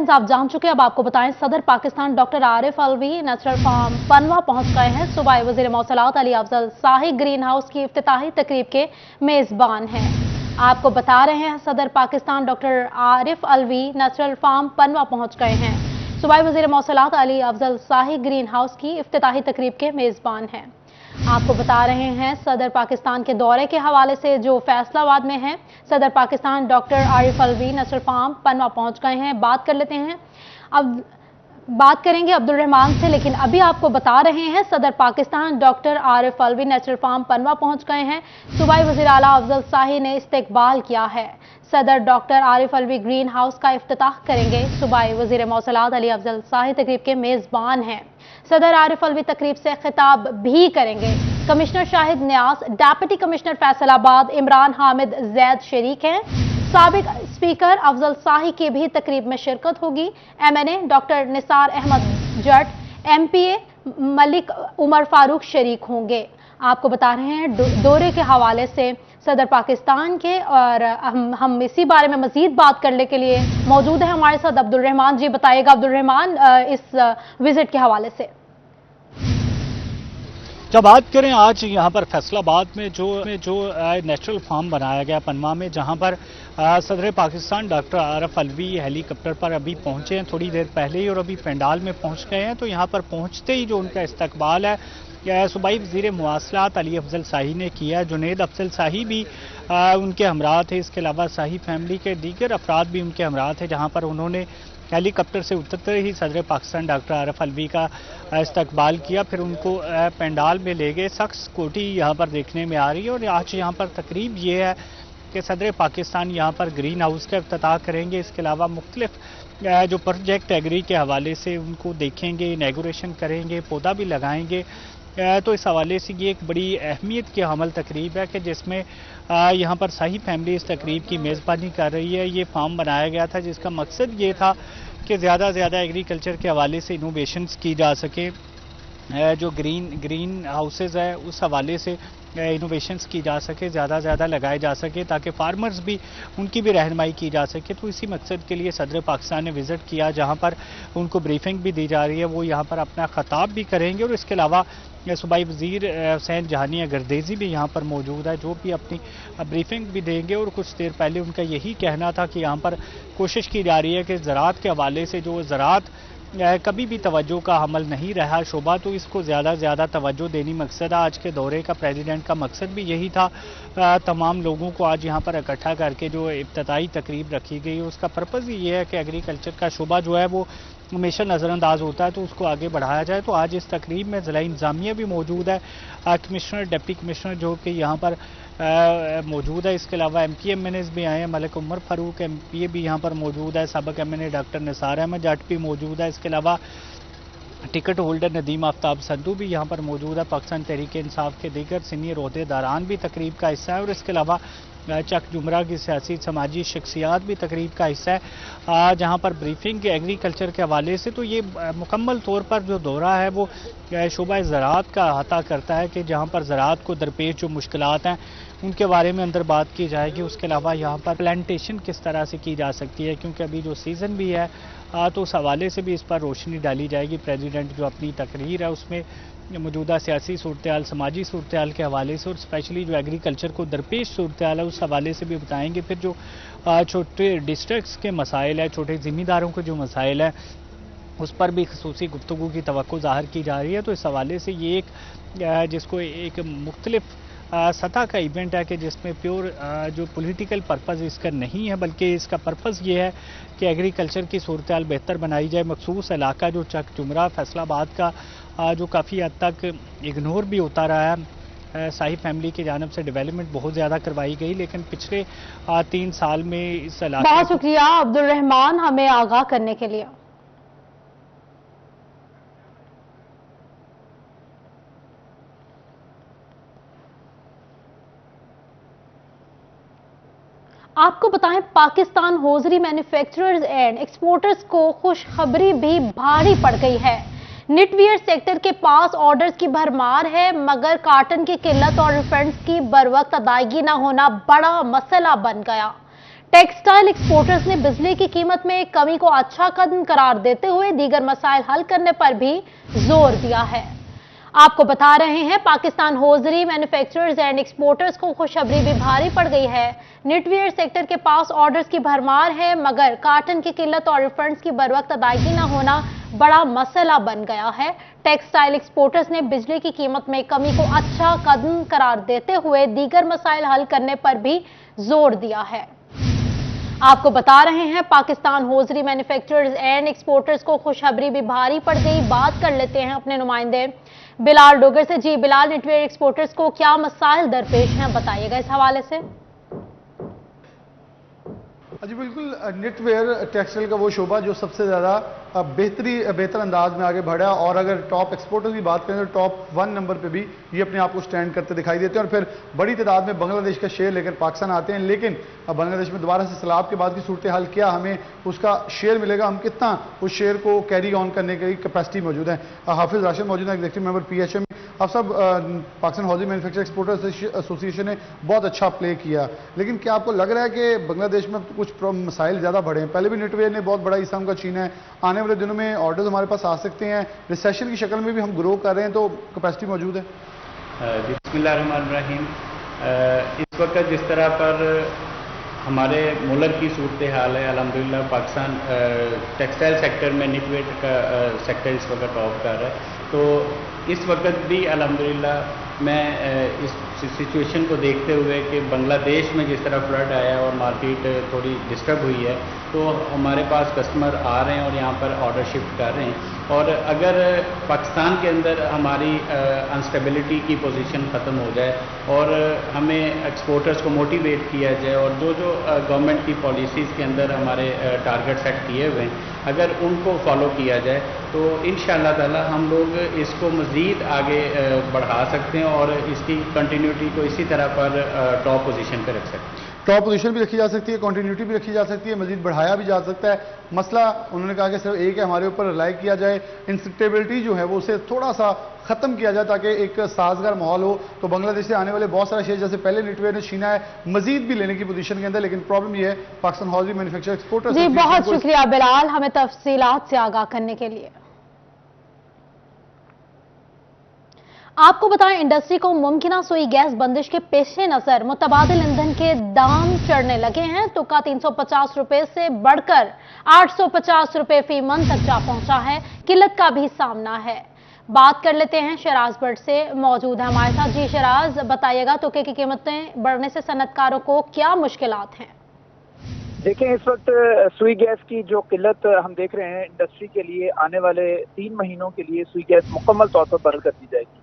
Headlines आप जान चुके हैं। अब आपको बताएं, सदर Pakistan doctor Arif Alvi natural farm Panwa पहुंच गए हैं। सूबाई वजीर मौसलात अली अफजल शाही ग्रीन हाउस की इफ्तिताही तकरीब के मेजबान हैं। आपको बता रहे हैं, सदर Pakistan doctor Arif Alvi natural farm Panwa पहुंच गए हैं। सूबाई वजीर मौसलात अली अफजल शाही ग्रीन हाउस की इफ्तिताही तकरीब के मेजबान हैं। आपको बता रहे हैं, सदर पाकिस्तान के दौरे के हवाले से जो फैसलाबाद में है, सदर Pakistan doctor Arif Alvi natural farm Panwa पहुंच गए हैं। बात कर लेते हैं, अब बात करेंगे अब्दुल रहमान से, लेकिन अभी आपको बता रहे हैं सदर Pakistan doctor Arif Alvi natural farm Panwa पहुंच गए हैं। सूबाई वज़ीर आला अफजल शाही ने इस्तकबाल किया है। सदर doctor Arif Alvi green house का इफ्तिताह करेंगे। सूबाई वज़ीर मौसलात अली अफजल शाही तकरीब के मेज़बान हैं। सदर आरिफ अलवी तकरीब से खिताब भी करेंगे। कमिश्नर शाहिद न्यास, डेप्यूटी कमिश्नर फैसलाबाद इमरान हामिद जैद शरीक हैं। साबिक स्पीकर अफजल शाही की भी तकरीब में शिरकत होगी। MNA डॉक्टर निसार अहमद जट, MPA मलिक उमर फारूक शरीक होंगे। आपको बता रहे हैं, दौरे के हवाले से सदर पाकिस्तान के, और हम इसी बारे में मजीद बात करने के लिए मौजूद है हमारे साथ अब्दुल रहमान जी। बताइएगा अब्दुल रहमान, इस विजिट के हवाले से। जब बात करें आज यहाँ पर फैसलाबाद में जो नेचुरल फार्म बनाया गया पनवा में, जहाँ पर सदर पाकिस्तान डॉक्टर आरिफ अलवी हेलीकॉप्टर पर अभी पहुँचे हैं थोड़ी देर पहले ही, और अभी पंडाल में पहुँच गए हैं। तो यहाँ पर पहुँचते ही जो उनका इस्तकबाल है सूबाई वज़ीर मवासलात अली अफजल शाही ने किया। जुनेद अफजल शाही भी उनके हमरा थे। इसके अलावा शाही फैमिली के दीगर अफराद भी उनके हमरा थे, जहाँ पर उन्होंने हेलीकॉप्टर से उतरते ही सदर पाकिस्तान डॉक्टर आरिफ अलवी का इस्तकबाल किया। फिर उनको पंडाल में ले गए। सख्त सिक्योरिटी यहाँ पर देखने में आ रही है। और आज यहाँ पर तकरीब ये है कि सदर पाकिस्तान यहाँ पर ग्रीन हाउस का इफ्तिताह करेंगे। इसके अलावा मुख्तलिफ जो प्रोजेक्ट एग्री के हवाले से उनको देखेंगे, इनॉग्रेशन करेंगे, पौधा भी लगाएंगे। तो इस हवाले से ये एक बड़ी अहमियत की हामिल तकरीब है कि जिसमें यहाँ पर शाही फैमिली इस तकरीब की मेज़बानी कर रही है। ये फार्म बनाया गया था जिसका मकसद ये था कि ज़्यादा से ज़्यादा एग्रीकल्चर के हवाले से इनोवेशंस की जा सके। जो ग्रीन हाउसेज है उस हवाले से इनोवेशंस की जा सके, ज़्यादा से ज़्यादा लगाए जा सके, ताकि फार्मर्स भी उनकी भी रहनुमाई की जा सके। तो इसी मकसद के लिए सदर पाकिस्तान ने विज़िट किया, जहाँ पर उनको ब्रीफिंग भी दी जा रही है। वो यहाँ पर अपना खिताब भी करेंगे। और इसके अलावा सूबाई वज़ीर हुसैन जहानिया गर्देज़ी भी यहाँ पर मौजूद है, जो भी अपनी ब्रीफिंग भी देंगे। और कुछ देर पहले उनका यही कहना था कि यहाँ पर कोशिश की जा रही है कि ज़राअत के हवाले से, जो ज़राअत कभी भी तवज्जो का हमल नहीं रहा शोबा, तो इसको ज़्यादा से ज़्यादा तवज्जो देनी मकसद है। आज के दौरे का प्रेसिडेंट का मकसद भी यही था। तमाम लोगों को आज यहाँ पर इकट्ठा करके जो इब्तिदाई तकरीब रखी गई है, उसका पर्पज़ ही ये है कि एग्रीकल्चर का शोबा जो है वो हमेशा नज़रअंदाज होता है, तो उसको आगे बढ़ाया जाए। तो आज इस तकरीब में ज़िला इंतज़ामिया भी मौजूद है, कमिश्नर, डिप्टी कमिश्नर जो कि यहाँ पर मौजूद है। इसके अलावा MP MNAs भी आए हैं। मलिक उमर फारूक MPA भी यहाँ पर मौजूद है। साबिक MNA डॉक्टर निसार अहमद जट भी मौजूद है। इसके अलावा टिकट होल्डर नदीम आफ्ताब संधू भी यहाँ पर मौजूद है। पाकिस्तान तहरीक इंसाफ के दीगर सीनियर ओहदेदारान भी तकरीब का हिस्सा है। और इसके अलावा चक जुमरा की सियासी समाजी शख्सियात भी तकरीब का हिस्सा है, जहाँ पर ब्रीफिंग एग्रीकल्चर के हवाले से। तो ये मुकम्मल तौर पर जो दौरा है वो शोबा ज़राअत का अहाता करता है कि जहाँ पर ज़राअत को दरपेश जो मुश्किलात हैं उनके बारे में अंदर बात की जाएगी। उसके अलावा यहाँ पर प्लांटेशन किस तरह से की जा सकती है, क्योंकि अभी जो सीज़न भी है तो उस हवाले से भी इस पर रोशनी डाली जाएगी। प्रेसिडेंट जो अपनी तकरीर है उसमें मौजूदा सियासी सूरत हाल, समाजी सूरत हाल के हवाले से, और स्पेशली जो एग्रीकल्चर को दरपेश सूरत हाल है उस हवाले से भी बताएंगे। फिर जो छोटे डिस्ट्रिक्ट्स के मसाइल है, छोटे ज़मींदारों के जो मसाइल है, उस पर भी खसूसी गुफ्तगू की तवक्को ज़ाहिर की जा रही है। तो इस हवाले से ये एक जिसको एक मुख्तलिफ सतह का इवेंट है कि जिसमें प्योर जो पॉलिटिकल पर्पज़ इसका नहीं है, बल्कि इसका पर्पज़ ये है कि एग्रीकल्चर की सूरत हाल बेहतर बनाई जाए। मखसूस इलाका जो चक जुमरा फैसलाबाद का जो काफ़ी हद तक इग्नोर भी होता रहा है, शाही फैमिली की जानिब से डेवलपमेंट बहुत ज़्यादा करवाई गई, लेकिन पिछले 3 साल में इस इलाके। बहुत शुक्रिया अब्दुल रहमान हमें आगाह करने के लिए। आपको बताएं, Pakistan hosiery manufacturers and exporters को खुशखबरी भी भारी पड़ गई है। निटवियर सेक्टर के पास ऑर्डर्स की भरमार है, मगर कार्टन की किल्लत और रिफंड्स की बरवक्त अदायगी न होना बड़ा मसला बन गया। टेक्सटाइल एक्सपोर्टर्स ने बिजली की कीमत में कमी को अच्छा कदम करार देते हुए दीगर मसाइल हल करने पर भी जोर दिया है। आपको बता रहे हैं, Pakistan hosiery manufacturers and exporters को खुशखबरी भी भारी पड़ गई है। निटवेयर सेक्टर के पास ऑर्डर्स की भरमार है, मगर काटन की किल्लत और रिफंड्स की बरवक्त अदायगी न होना बड़ा मसला बन गया है। टेक्सटाइल एक्सपोर्टर्स ने बिजली की कीमत में कमी को अच्छा कदम करार देते हुए दीगर मसाइल हल करने पर भी जोर दिया है। आपको बता रहे हैं, Pakistan hosiery manufacturers and exporters को खुशखबरी भी भारी पड़ गई। बात कर लेते हैं अपने नुमाइंदे बिलाल डोगर से। जी बिलाल, निटवेयर एक्सपोर्टर्स को क्या मसाइल दरपेश हैं, बताइएगा इस हवाले से। जी बिल्कुल, निटवेयर टेक्सटाइल का वो शोबा जो सबसे ज़्यादा बेहतर अंदाज में आगे बढ़ा, और अगर टॉप एक्सपोर्टर्स की बात करें तो टॉप 1 नंबर पे भी ये अपने आप को स्टैंड करते दिखाई देते हैं, और फिर बड़ी तादाद में बांग्लादेश का शेयर लेकर पाकिस्तान आते हैं। लेकिन बांग्लादेश में दोबारा से सैलाब के बाद की सूरत हाल क्या, हमें उसका शेयर मिलेगा, हम कितना उस शेयर को कैरी ऑन करने की कैपेसिटी मौजूद है। हाफिज राशिद मौजूद है, एग्जीक्यूटिव मेंबर PHM। अब सब Pakistan housing manufacture exporters association ने बहुत अच्छा प्ले किया, लेकिन क्या आपको लग रहा है कि बांग्लादेश में कुछ मसाइल ज़्यादा बढ़े हैं? पहले भी निटवेयर ने बहुत बड़ा हिस्सा उनका छीना है, आने वाले दिनों में ऑर्डर्स हमारे पास आ सकते हैं, रिसेशन की शक्ल में भी हम ग्रो कर रहे हैं, तो कैपेसिटी मौजूद है। बिस्मिल्लाहिर्रहमानिर्रहीम। इस वक्त जिस तरह पर हमारे मुल्क की सूरत हाल है, अल्हम्दुलिल्लाह पाकिस्तान टेक्सटाइल सेक्टर में निटवेयर का सेक्टर इस वक्त टॉप कर रहा है, तो इस वक्त भी अल्हम्दुलिल्लाह मैं इस सिचुएशन को देखते हुए कि बांग्लादेश में जिस तरह फ्लड आया और मार्केट थोड़ी डिस्टर्ब हुई है, तो हमारे पास कस्टमर आ रहे हैं और यहाँ पर ऑर्डर शिफ्ट कर रहे हैं। और अगर पाकिस्तान के अंदर हमारी अनस्टेबिलिटी की पोजीशन ख़त्म हो जाए और हमें एक्सपोर्टर्स को मोटिवेट किया जाए, और जो गवर्नमेंट की पॉलिसीज़ के अंदर हमारे टारगेट सेट किए हुए हैं, अगर उनको फॉलो किया जाए, तो इंशाअल्लाह ताला हम लोग इसको मज़ीद आगे बढ़ा सकते हैं और इसकी कंटिन्यूटी को इसी तरह पर टॉप पोजीशन पर रख सकते हैं। टॉप पोजीशन भी रखी जा सकती है, कंटिन्यूटी भी रखी जा सकती है, मजीद बढ़ाया भी जा सकता है। मसला उन्होंने कहा कि सिर्फ एक है, हमारे ऊपर रिलाई किया जाए, इंस्टेबिलिटी जो है वो उसे थोड़ा सा ख़त्म किया जाए ताकि एक साजगार माहौल हो। तो बांग्लादेश से आने वाले बहुत सारा शेयर जैसे पहले निटवेयर ने छीना है, मजीद भी लेने की पोजीशन के अंदर, लेकिन प्रॉब्लम ये है पाकिस्तान हाउसिंग मैन्युफैक्चर एक्सपोर्टर्स। जी बहुत शुक्रिया बिलाल, हमें तफसीलात से आगाह करने के लिए। आपको बताएं, इंडस्ट्री को मुमकिना सुई गैस बंदिश के पेश नजर मुतबादिल ईंधन के दाम चढ़ने लगे हैं। तुक्का 350 रुपए से बढ़कर 850 रुपए फी मन तक जा पहुंचा है। किल्लत का भी सामना है। बात कर लेते हैं शराज बट से, मौजूद है हमारे साथ। जी शराज, बताइएगा तुक्के की कीमतें बढ़ने से सनतकारों को क्या मुश्किलात हैं? देखें, इस वक्त सुई गैस की जो किल्लत हम देख रहे हैं, इंडस्ट्री के लिए आने वाले 3 महीनों के लिए सुई गैस मुकम्मल तौर पर बंद कर दी जाएगी,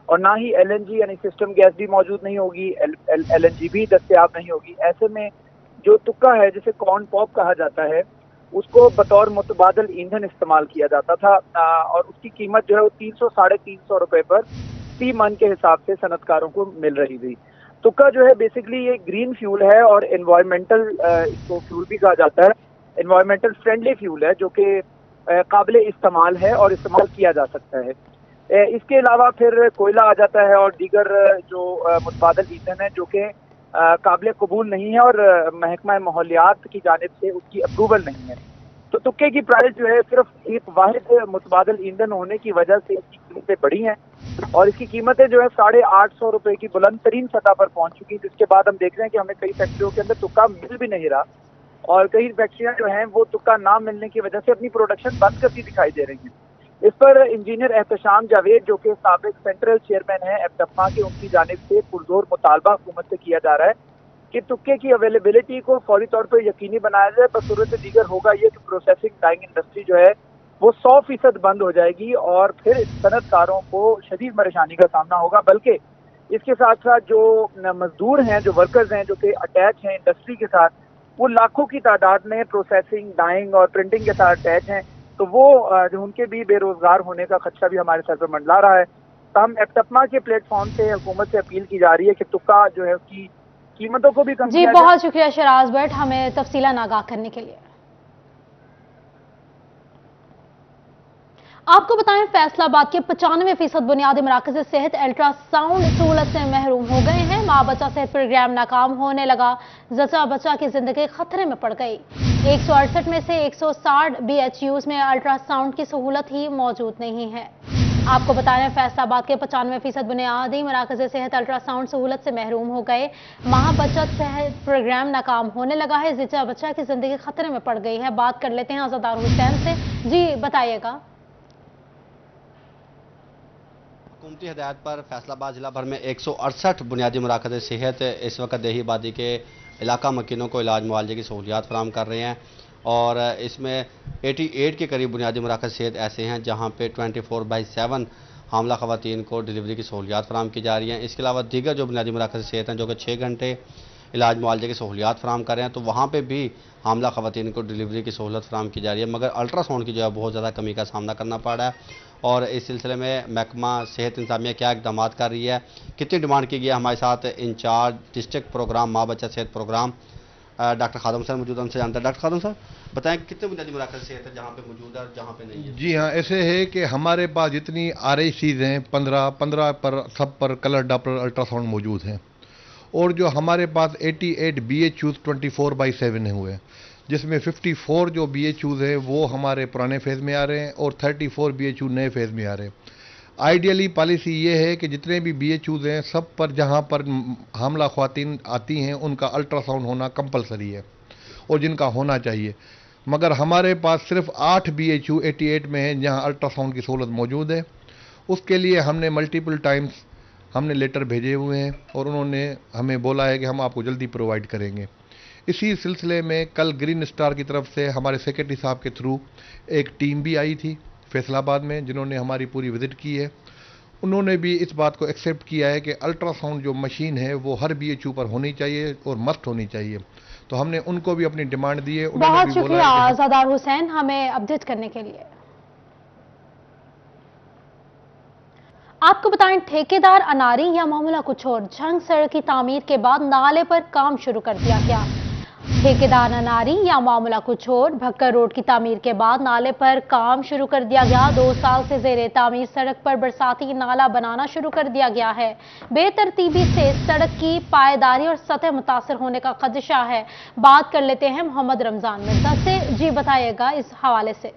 और ना ही LNG यानी सिस्टम गैस भी मौजूद नहीं होगी, LNG भी दस्तयाब नहीं होगी। ऐसे में जो तुक्का है, जिसे कॉर्न पॉप कहा जाता है, उसको बतौर मुतबादल ईंधन इस्तेमाल किया जाता था, और उसकी कीमत जो है वो 300-350 रुपए पर फी मन के हिसाब से सनतकारों को मिल रही थी। तुक्का जो है बेसिकली ये ग्रीन फ्यूल है और एनवायरमेंटल, इसको फ्यूल भी कहा जाता है, एनवायरमेंटल फ्रेंडली फ्यूल है जो कि काबिल इस्तेमाल है और इस्तेमाल किया जा सकता है। इसके अलावा फिर कोयला आ जाता है और दीगर जो मुतबादल ईंधन है जो कि काबिल कबूल नहीं है और महकमा माहौलियात की जानिब से उसकी अप्रूवल नहीं है। तो तुक्के की प्राइस जो है सिर्फ एक वाहिद मुतबादल ईंधन होने की वजह से इसकी कीमतें बढ़ी हैं, और इसकी कीमतें जो है 850 रुपए की बुलंद तरीन सतह पर पहुंच चुकी, जिसके बाद हम देख रहे हैं कि हमें कई फैक्ट्रियों के अंदर तुक्का मिल भी नहीं रहा, और कई फैक्ट्रियां जो हैं वो तुक्का ना मिलने की वजह से अपनी प्रोडक्शन बंद करती दिखाई दे रही हैं। इस पर इंजीनियर एहतशाम जावेद जो कि साबिक सेंट्रल चेयरमैन है एप्टफमा के, उनकी जानिब से पुरजोर मुतालबा हुकूमत से किया जा रहा है कि तुक्के की अवेलेबिलिटी को फौरी तौर पर यकीनी बनाया जाए। बसूरत दीगर होगा ये कि प्रोसेसिंग डाइंग इंडस्ट्री जो है वो 100% बंद हो जाएगी और फिर सनतकारों को शदीद परेशानी का सामना होगा। बल्कि इसके साथ साथ जो मजदूर हैं, जो वर्कर्स हैं, जो कि अटैच हैं इंडस्ट्री के साथ, वो लाखों की तादाद में प्रोसेसिंग, डाइंग और प्रिंटिंग के साथ अटैच हैं, तो वो जो उनके भी बेरोजगार होने का खदशा भी हमारे सर पर मंडला रहा है। तो हम एप्टफमा के प्लेटफॉर्म से हुकूमत से अपील की जा रही है कि तुक्का जो है उसकी कीमतों को भी कम जी बहुत शुक्रिया शराज भट्ट, हमें तफसीलन आगाह करने के लिए। आपको बताएं, फैसलाबाद के 95% बुनियादी मराकज़ सेहत अल्ट्रासाउंड सहूलत से महरूम हो गए हैं। माँ बच्चा सेहत प्रोग्राम नाकाम होने लगा, जचा बच्चा की जिंदगी खतरे में पड़ गई। 168 में से 160 BHUs में अल्ट्रासाउंड की सहूलत ही मौजूद नहीं है। आपको बता रहे फैसलाबाद के 95% बुनियादी मराकज़ सेहत अल्ट्रासाउंड सहूलत से महरूम हो गए। माँ बचत सेहत प्रोग्राम नाकाम होने लगा है, जचा बच्चा की जिंदगी खतरे में पड़ गई है। बात कर लेते हैं आज़ादार हुसैन से। जी बताइएगा। हुकूमती हिदायत पर फैसलाबाद जिला भर में 168 बुनियादी मराकज़ सेहत इस वक्त देही आबादी के इलाका मकीनों को इलाज मुआवजे की सहूलियात फराहम कर रहे हैं, और इसमें 88 के करीब बुनियादी मराकज़ सेहत ऐसे हैं जहां पे 24/7 हामला ख़वातीन को डिलीवरी की सहूलियात फराहम की जा रही हैं। इसके अलावा दीगर जो बुनियादी मराकज़ सेहत हैं जो कि 6 घंटे इलाज मुआवजे की सहूलियात फराहम कर रहे हैं, तो वहाँ पे भी हामला ख़वातीन को डिलीवरी की सहूलत फराहम की जा रही है, मगर अल्ट्रासाउंड की जो है बहुत ज़्यादा कमी का सामना करना पड़ रहा है। और इस सिलसिले में महकमा सेहत इंतजामिया क्या इकदाम कर रही है, कितनी डिमांड की गई है, हमारे साथ इंचार्ज डिस्ट्रिक्ट प्रोग्राम माँ बच्चा सेहत प्रोग्राम डॉक्टर खादम सर मौजूद, हमसे जानते हैं। डॉक्टर खादम सर बताएं कितने बुनियादी मराकज़ सेहत है जहाँ पे मौजूद है और जहाँ पे नहीं है? जी हाँ, ऐसे है कि हमारे पास जितनी RHCs हैं 15 पर सब पर कलर डॉपलर अल्ट्रासाउंड मौजूद हैं, और जो हमारे पास 88 BHUs 24/7 हुए, जिसमें 54 जो BHUs हैं वो हमारे पुराने फेज़ में आ रहे हैं और 34 BHU नए फेज़ में आ रहे हैं। आइडियली पॉलिसी ये है कि जितने भी BHUs हैं सब पर जहाँ पर हामला ख्वातीन आती हैं उनका अल्ट्रासाउंड होना कंपलसरी है और जिनका होना चाहिए, मगर हमारे पास सिर्फ 8 BHU 88 में हैं जहाँ अल्ट्रासाउंड की सहूलत मौजूद है। उसके लिए हमने मल्टीपल टाइम्स हमने लेटर भेजे हुए हैं और उन्होंने हमें बोला है कि हम आपको जल्दी प्रोवाइड करेंगे। इसी सिलसिले में कल ग्रीन स्टार की तरफ से हमारे सेक्रेटरी साहब के थ्रू एक टीम भी आई थी फैसलाबाद में, जिन्होंने हमारी पूरी विजिट की है। उन्होंने भी इस बात को एक्सेप्ट किया है कि अल्ट्रासाउंड जो मशीन है वो हर BHU पर होनी चाहिए और मस्ट होनी चाहिए, तो हमने उनको भी अपनी डिमांड दी है। बहुत शुक्रिया आज़ादार हुसैन हमें अपडेट करने के लिए। आपको बताएं ठेकेदार अनारी या मामला कुछ और, झंग सड़क की तामीर के बाद नाले पर काम शुरू कर दिया गया। ठेकेदार अनारी या मामला कुछ और, भक्कर रोड की तामीर के बाद नाले पर काम शुरू कर दिया गया। 2 साल से ज़ेरे तामीर सड़क पर बरसाती नाला बनाना शुरू कर दिया गया है। बेतरतीबी से सड़क की पायदारी और सतह मुतासर होने का खदशा है। बात कर लेते हैं मोहम्मद रमजान मिर्जा से। जी बताइएगा इस हवाले से।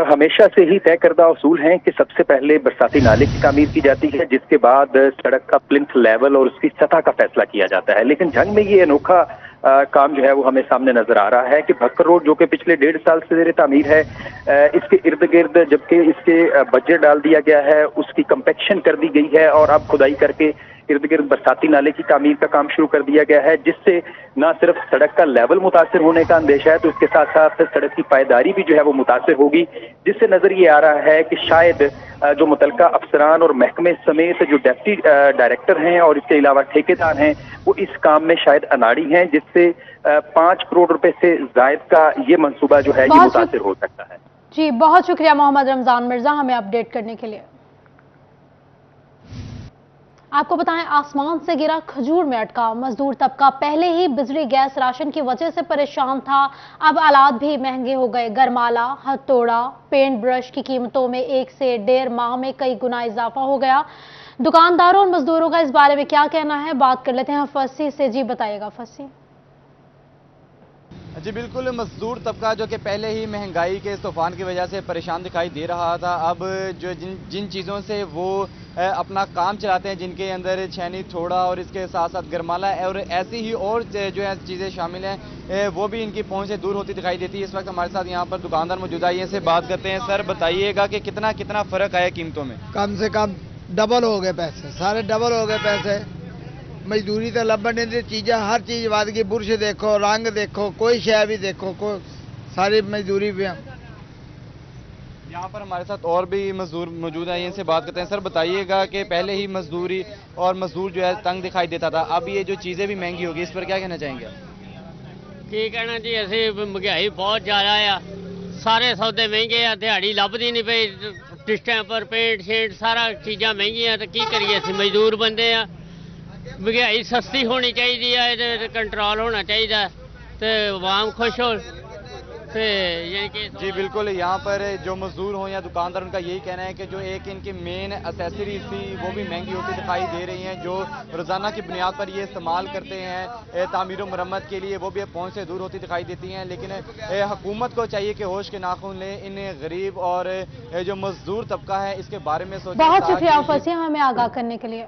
हमेशा से ही तय करदा उसूल हैं कि सबसे पहले बरसाती नाले की तामीर की जाती है, जिसके बाद सड़क का प्लिंथ लेवल और उसकी सतह का फैसला किया जाता है। लेकिन झंग में ये अनोखा काम जो है वो हमें सामने नजर आ रहा है कि भक्कर रोड जो कि पिछले 1.5 साल से ज़ेरे तामीर है, इसके इर्द गिर्द जबकि इसके बजट डाल दिया गया है, उसकी कंपेक्शन कर दी गई है और अब खुदाई करके इर्द गिर्द बरसाती नाले की तामीर का काम शुरू कर दिया गया है, जिससे न सिर्फ सड़क का लेवल मुतासिर होने का अंदेशा है, तो इसके साथ साथ सड़क की पायदारी भी जो है वो मुतासिर होगी, जिससे नजर ये आ रहा है कि शायद जो मुतलका अफसरान और महकमे समेत जो डेप्टी डायरेक्टर हैं और इसके अलावा ठेकेदार हैं वो इस काम में शायद अनाड़ी हैं, जिससे 5 करोड़ रुपए से जायद का ये मंसूबा जो है ये मुतासिर हो सकता है। जी बहुत शुक्रिया मोहम्मद रमजान मिर्जा हमें अपडेट करने के लिए। आपको बताएं आसमान से गिरा खजूर में अटका मजदूर तबका पहले ही बिजली गैस राशन की वजह से परेशान था, अब आलात भी महंगे हो गए। गरमाला, हथौड़ा, पेंट ब्रश की कीमतों में 1 से 1.5 माह में कई गुना इजाफा हो गया। दुकानदारों और मजदूरों का इस बारे में क्या कहना है, बात कर लेते हैं फसी से। जी बताइएगा फसी। जी बिल्कुल, मजदूर तबका जो कि पहले ही महंगाई के इस तूफान की वजह से परेशान दिखाई दे रहा था, अब जो जिन चीज़ों से वो अपना काम चलाते हैं, जिनके अंदर छेनी, थोड़ा और इसके साथ साथ गरमाला और ऐसी ही और जो है चीज़ें शामिल हैं, वो भी इनकी पहुंच से दूर होती दिखाई देती है। इस वक्त हमारे साथ यहाँ पर दुकानदार मौजूद है, इनसे बात करते हैं। सर बताइएगा कि कितना कितना फ़र्क आया कीमतों में? कम से कम डबल हो गए पैसे, सारे डबल हो गए पैसे। मजदूरी तो लभन नहीं, चीज़ें हर चीज़ वध गई, बुरश देखो, रंग देखो, कोई शय भी देखो, कोई सारी मजदूरी भी। यहाँ पर हमारे साथ और भी मजदूर मौजूद हैं, इनसे बात करते हैं। सर बताइएगा कि पहले ही मजदूरी और मजदूर जो है तंग दिखाई देता था, अब ये जो चीज़ें भी महंगी होगी, इस पर क्या कहना चाहेंगे? की कहना जी, असं महंगाई बहुत ज़्यादा आ, सारे सौदे महंगे आ, दिहाड़ी लभदी नहीं पई, टिस्टां पर पेंट शेंट सारा चीज़ां महंगियां, तो की करिए, असं मजदूर बंदे आ। महंगाई सस्ती होनी चाहिए है, कंट्रोल होना चाहिए तो आवाम खुश हो। से यानी कि جی بالکل، یہاں پر جو مزدور ہوں یا دکاندار ان کا یہی کہنا ہے کہ جو ایک ان کی مین اسیسریز تھی وہ بھی مہنگی ہوتی دکھائی دے رہی ہیں، جو روزانہ کی بنیاد پر یہ استعمال کرتے ہیں تعمیر و مرمت کے لیے، وہ بھی پہنچ سے دور ہوتی دکھائی دیتی ہیں۔ لیکن حکومت کو چاہیے کہ ہوش کے ناخن لیں، ان غریب اور جو مزدور طبقہ ہے اس کے بارے میں سوچیں۔ بہت شکریہ فصیح ہمیں آگاہ کرنے کے لیے۔